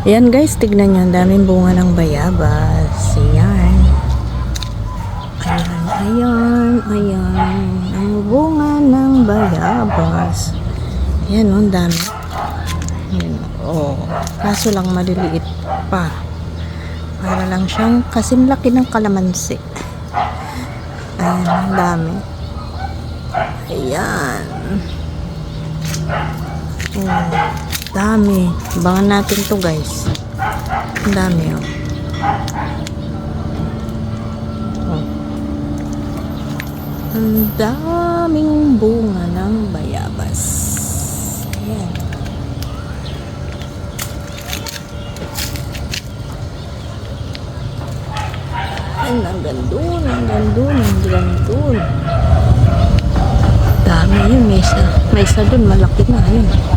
Ayan guys, tignan nyo, ang daming bunga ng bayabas. Ayan. Ayan. Ang bunga ng bayabas. Ayan, ang dami. Ayan, kaso lang maliliit pa. Para lang siyang kasing laki ng kalamansi. Ayan, ang dami. Ayan. Dami. Abangan natin to guys. Ang dami Ang daming bunga ng bayabas. Ayan. Ayan, hanggang doon. Dami yun. May isa doon. Malaki na. Ayan.